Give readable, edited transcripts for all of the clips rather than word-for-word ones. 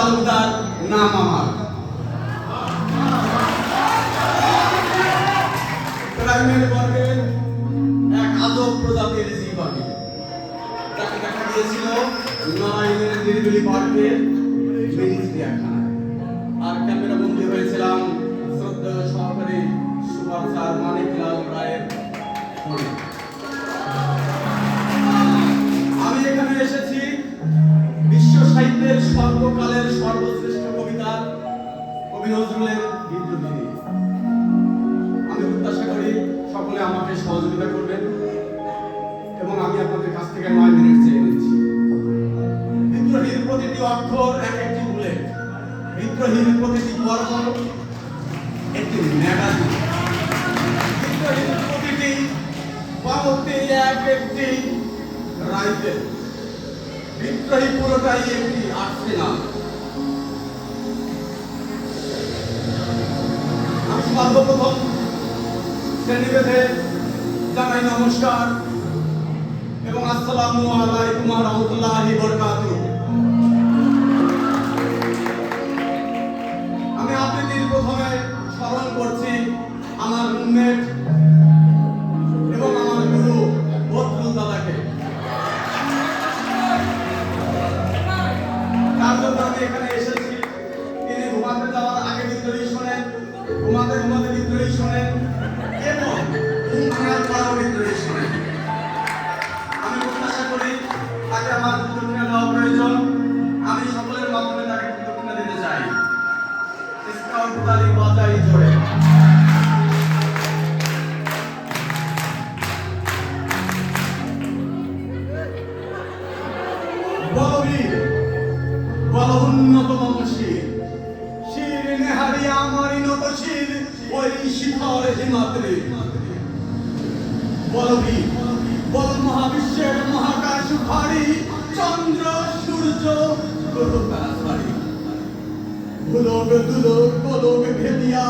তালুকদার নাম আমার। প্রাইমেট বর্গের এক আজব প্রজাতির জীব আমি, তাকে দেখা গিয়েছিল নারায়ণের নিরিবিলি পার্কে মিনি চিড়িয়াখানায়, আর ক্যামেরা বন্দী হয়েছিলাম শ্রদ্ধেয় সহকারী সুভাষ স্যার মানিকলাল রায়ের ফোনে। আমি এখানে এসেছি বিশ্ব সাহিত্যের সর্বকালের সর্বশ্রেষ্ঠ কবিতা কবি নজরুলের বিদ্রোহী নিয়ে। আমি প্রত্যাশা করি সকলে আমাকে সহযোগিতা করবেন এবং আমি আপনাদের কাছ থেকে 9 মিনিট চেয়ে নিচ্ছি। বিদ্রোহীর প্রতিটি অক্ষর এক একটি বুলেট, বিদ্রোহীর প্রতিটি বর্গ একটি ম্যাগাজিন, বিদ্রোহীর প্রতিটি বাহুতে এক একটি রাইফেল, বিদ্রোহী পুরোটাই একটি আর্সেনাল। আমি সর্বপ্রথম শ্রেণীভেদে জানাই নমস্কার এবং আসসালামু আলাইকুম ওয়া রাহমাতুল্লাহি ওয়া বারাকাতুহু। আমি আপনাদের প্রথমে স্মরণ করছি আমার রুমমেট এবং আমার গুরু বদরুল দাদাকে। তার জন্য আমি এখানে এসেছি। তিনি ঘুমাতে যাওয়ার আগে বিদ্রোহী শোনেন, ঘুমাতে ঘুমাতে বিদ্রোহী শোনেন এবং ঘুম ভাঙার পরেও বিদ্রোহী শোনেন। আমি প্রত্যাশা করি তাকে আমার দক্ষিণা দেওয়া প্রয়োজন। আমি সকলের মাধ্যমে তাকে দক্ষিণা দিতে চাই। স্কাউট তালি বাজাই জোরে। বলবীর বল উন্নত মমশীর শির নেহারি আমারি নতশীল ওই শিখর হিমাদ্রি। বলবীর বল মহাবিশ্বের মহাকাশ ভারী চন্দ্র সূর্য গ্রহতারাসারি। ভুলক দুলক কলক ভেদিয়া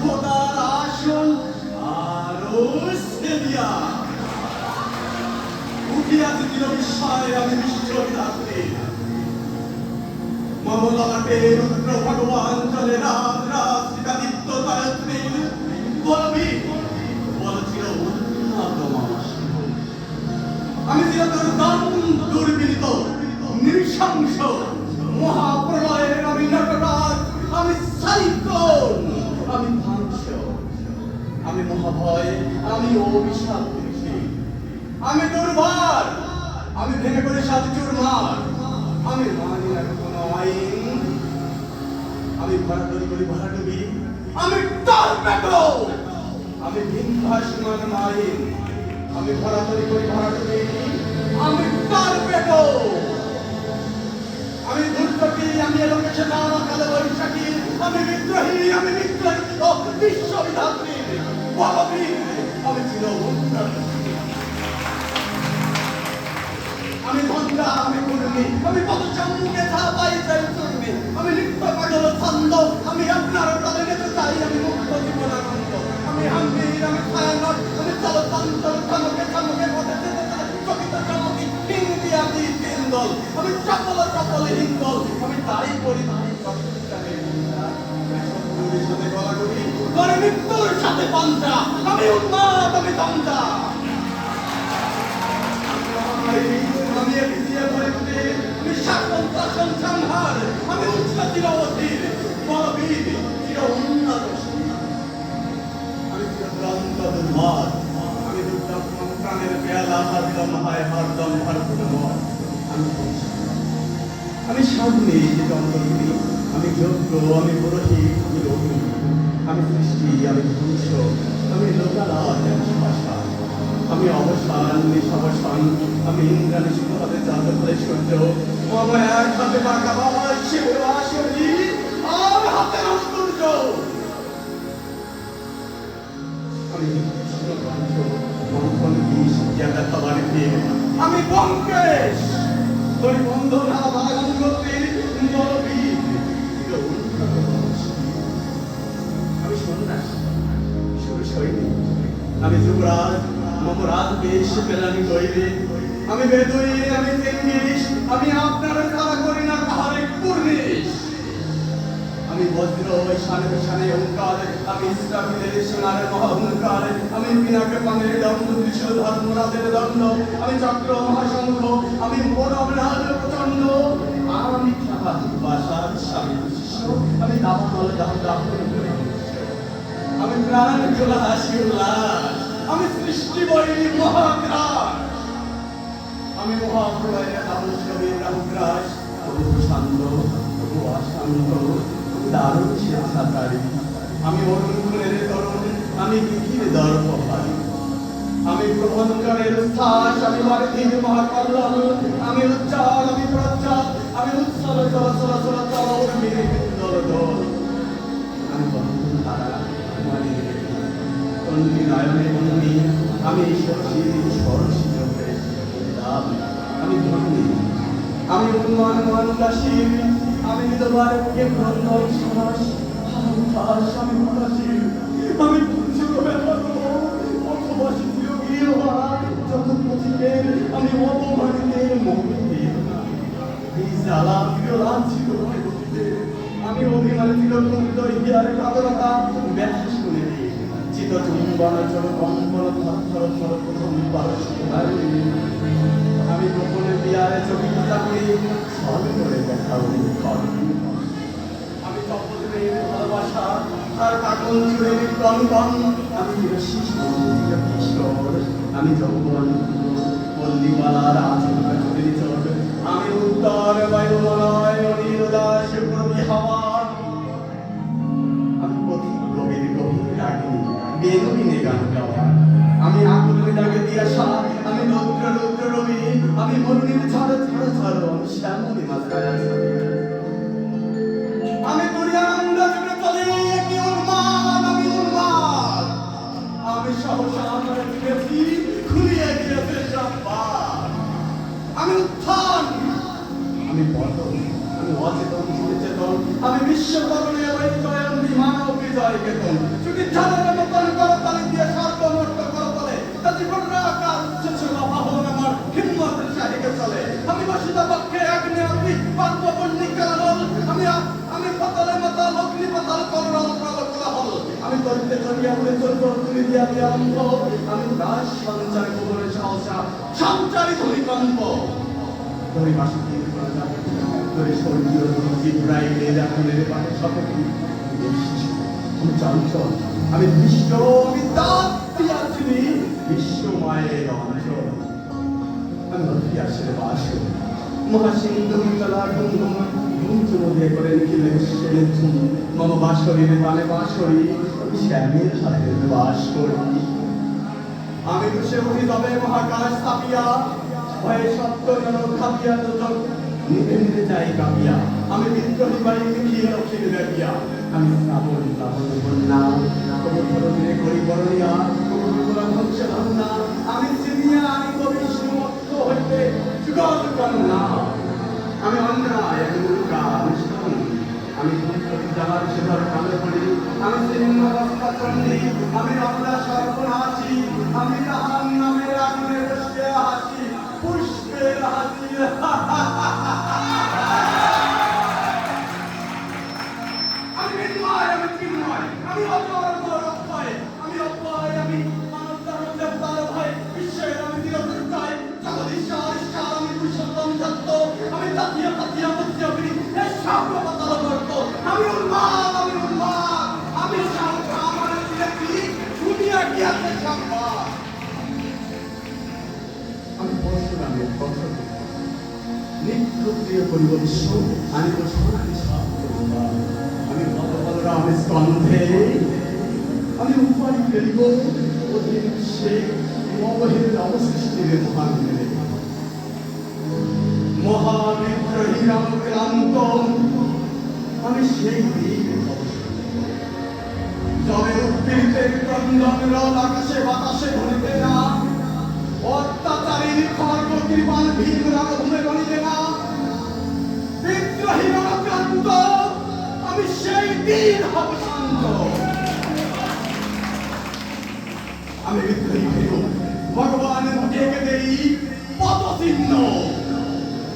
খোদার আসন আরো সেদিয়া। উঠিয়াছে চির বিস্ময় আমি বিশ্ববিধাত্রী। মমলাটে রুদ্র ভগবান চলে রাত রাত শিকাদিত্য গায়ত্রী। বলবি বল চির উন্নত মহাশিব। আমি চির দুর্গম দুর্বিনীত নৃশংস মহাপ্রলয়ের আমি নটরাজ, আমি সাইক্লোন, আমি ধ্বংস, আমি মহাভয়, আমি অভিশাপ ঋষি, আমি দুর্বার, আমি ভেঙে করে সাত চুরমার, আমি মানি না কোনো আইন, আমি ভরাডুবি করি ভরাডুবি, আমি টর্নেডো, আমি বিন্ধ্যাসমান মাইন, আমি ভরাডুবি করি ভরাডুবি, আমি টর্নেডো, আমি দুর্যোগী, আমি এলোকেশে নানা কালে বৈশাখী, আমি বিদ্রোহী, আমি বিদ্রোহী ও বিশ্ববিধাত্রী। বলবীর আমি চির উন্নত, আমি ধন্দা, আমি কুর্মী, আমি পদ সম্মুখে ধাপাই চাই চর্মী, আমি লিপ্ত পাগল ছন্দ, আমি আপনার প্রাণে যেতে চাই, আমি মুক্ত জীবনানন্দ, আমি হাম্বির, আমি ছায়ানট, আমি চলচঞ্চল চমকে চমকে পথে যেতে চাই চকিত চমকি হিন্দিয়াতি হিন্দল, আমি চপল চপল হিন্দল, আমি তাই করি তাই শত্রুর সাথে গলাগলি করে মৃত্যুর সাথে পঞ্চা, আমি উন্মাদ, আমি দঞ্জা, আমি এগিয়ে পড়ে আমি শাসন শাসন সংহার, আমি উচ্চ চির অধীর বলবীর চির উন্নত, আমি চিরক্রান্ত দুর্বার, আমি দুর্দম প্রাণের বেলা হরদম হয় হরদম হরদম, আমি সামনে যে অন্তর্গুলি, আমি যোগ্য, আমি পুরোহিত, আমি রোগী, আমি সৃষ্টি, আমি ধ্বংস, আমি লোকালয়, আমি শ্মশান, আমি অবসান নিঃসবসান, আমি ইন্দ্রাণী শুভভাবে চাঁদ করে সূর্য, আমার এক হাতে বাঁকা বাবার শিবরাশি আর হাতে আশ্চর্য, আমি কৃষ্ণকণ্ঠ মন্থন বিষ জ্ঞাতা বাড়িতে, আমি বঙ্কেশ তোর বন্ধনা বাগাঙ্গতির বলবীর চির উন্নত, আমি সন্ন্যাসী সুর সৈনিক, আমি যুবরাজ মমরাজ বেশ পেলানি কইবে, আমি বেদুইন, আমি চেঙ্গিস, আমি আপনার তারা করি না কাহারে কুর্নিশ, আমি বজ্র ঈশানে ওঙ্কার, আমি ইসরাফিলের সোনার মহাঙ্কার, আমি পিনাকে পানের দণ্ড, ত্রিশূল ধর্মরাজের দণ্ড, আমি চক্র মহাশঙ্খ, আমি মোরবরাজ প্রচণ্ড, আমি বাসার স্বামী শিষ্য, আমি দাবানল দাম আমি প্রাণ খোলা হাসি উল্লাস, আমি সৃষ্টি বৈরী মহাগ্রাস, আমি মহাপ্রলয়ের রামছবির রামগ্রাস, তবু শান্ত, তবু অশান্ত, দারুণ স্বেচ্ছাচারী, আমি অরুণের তরুণ, আমি দিঘির দর্পহারী, আমি প্রবন্ধকারের উচ্ছ্বাস, আমি বারধীর মহাকল্লল, আমি উজ্জ্বল, আমি প্রজ্জ্বল, আমি উৎসল চলাচল চলাচল উর্মির দল দল, আমি বন্ধন তারা তন্নি নয়নে বন্দি, আমি সরসী চোখে আমি ধন্যী, আমি উন্মান উল্লাসীর, আমি নিদবার বুকে ক্রন্দন শ্বাস হাস, আমি উদাসীর, আমি পুঞ্জভাবে অথবাসী গৃহ যত পথিকের, আমি অপমানিতের মহিতের, এই জ্বালা লাঞ্ছিত আমি অভিমানে চিরকুন্ত ইতিহারে কাতরতা ব্যাখ্যা শুনে দিই চিত চুম্বন চল কম্পন থর থর প্রথম আমি গোপনে বিয়ারে চকিতা করি সব করে দেখাও আমি তপস্বীর ভালোবাসা তার কাকন চুরের কঙ্কন, আমি কিশোর, আমি যৌবন পল্লীবালার আচরণ চুরির চোখ, আমি উত্তর বায়ুমলয় অনিল দাস প্রবি হাওয়া, আমি পথিক গভীর গভীর রাগিনী বেনুবিনে গান গাওয়া, আমি আকুলকে ডাকে দিয়া সাত, আমি রৌদ্র রৌদ্র রবি, আমি মরুণীর ঝড় ঝড় ঝড়, আমি শ্যামলী মাঝখানে আমি দুনিয়ানন্দ যুগে চলে কি উন্মাদ, আমি উন্মাদ, আমি সহসা আমার গেছি খুলিয়ে গিয়েছে সব্বার, আমি উত্থান, আমি পতন, আমি অচেতন চেতন, আমি বিশ্বকরণে ঐক্যয়ন মানব বিজয় কেতন, ছুটি ঝালের মতন করতালি দিয়ে সর্বমর্ত করতলে তাতে গণরা আকাশ শেষে বাহন আমার হিম্মতের চাহিকে চলে, আমি বসিত পক্ষে আগ্নে অগ্নি পার্বপণ্যিক কারণ, আমি পাতালে মাতাল অগ্নি পাতাল করণ প্রবল, আমি তরিতে চলিয়া উড়ে চলব তুমি দিয়া বিলম্ব, আমি দাস সঞ্চার গোবরে সাহসা সঞ্চারী ভূমিকম্প, ধরি মাসি দিয়ে ধরে স্বর্গীয় জিব্রাইলে রাখলের পাশে শপথি, আমি চঞ্চল, আমি বিশ্ব বিদ্যার্থী বিশ্ব মায়ের অঞ্চল, আমি ইতিহাসের বাস মহাসিন্ধু তলা গুমগুম গুঞ্জ মধ্যে করে নিখিলে বিশ্বের ঝুম, মম বাসরীর তালে বাসরি শ্যামের হাতে বাস করি, আমি বসে উঠি তবে মহাকাশ স্থাপিয়া, ভয়ে সত্য খাপিয়া দুজন নিতে নিতে যাই কাপিয়া, আমি বিদ্রোহী বাড়ি মিলিয়ে রক্ষিত দেখিয়া, আমি শ্রাবণ শ্রাবণ বন্যা কবর ধরনে করি বরণিয়া, কবর গোলা ধ্বংসে ভাবনা, আমি চিনিয়া আমি বিষ্ণু মত্ত হইতে যুগল কন্যা, আমি অন্যায় আমি দুর্গা অনুষ্ঠান, আমি যাহার সেবার কামে পড়ি, আমি চিহ্ন অবস্থা চন্ডী, আমি রমনা সর্বনাশী, আমি তাহার নামে রাগনে বসে হাসি পুষ্পের হাসি, আমি চিন্ময়, আমি চিন্ময়, আমি অপর অক্ষয়, আমি অক্ষয়, আমি মানব দানব দেবতার ভয়, বিশ্বের আমি চিরদুর্জয়, জগদীশ্বর ঈশ্বর, আমি পুরুষোত্তম সত্য, আমি তাতিয়া তাতিয়া মধ্যবী এই সর্বপাতাল বর্ত, আমি উন্মাদ, আমি উন্মাদ, আমি শান্ত, আমার দিলেছি দুনিয়া গিয়াছে সম্ভব, আমি পরশুরামের কথা নিত্যপ্রিয় করিব বিশ্ব, আমি সোনালি সাপ আমি বলরামের স্কন্ধে, আমি উপায় ফেলিব অধীন সে অবহের অবসৃষ্টির মহান মেলে, মহাবিদ্রোহী রামক্রান্ত আমি সেই দিন যবে উদ্ভিদের ক্রন্দন রথ আকাশে বাতাসে ধরিবে না, অত্যাচারীর খর্গ কৃপান ভীম রণভূমে গণিবে না, বিদ্রোহী রণক্রান্ত আমি সেই দিন হব শান্ত, আমি বিদ্রোহী ভীম ভগবানের মুখে এঁকে দেই পদচিহ্ন,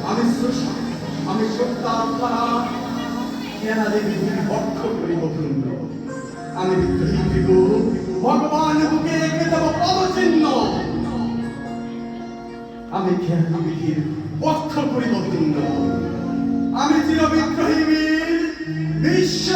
আমি সৃষ্টি, আমি সত্যার খেয়ালে বিধির বক্ষ করিব পূর্ণ। আমি বিদ্রোহী ভৃগু ভগবান বুকে রেখে দেব পদচিহ্ন। আমি খেয়ালি বিধির বক্ষ করিব পূর্ণ। আমি চির বিদ্রোহী বীর বিশ্ব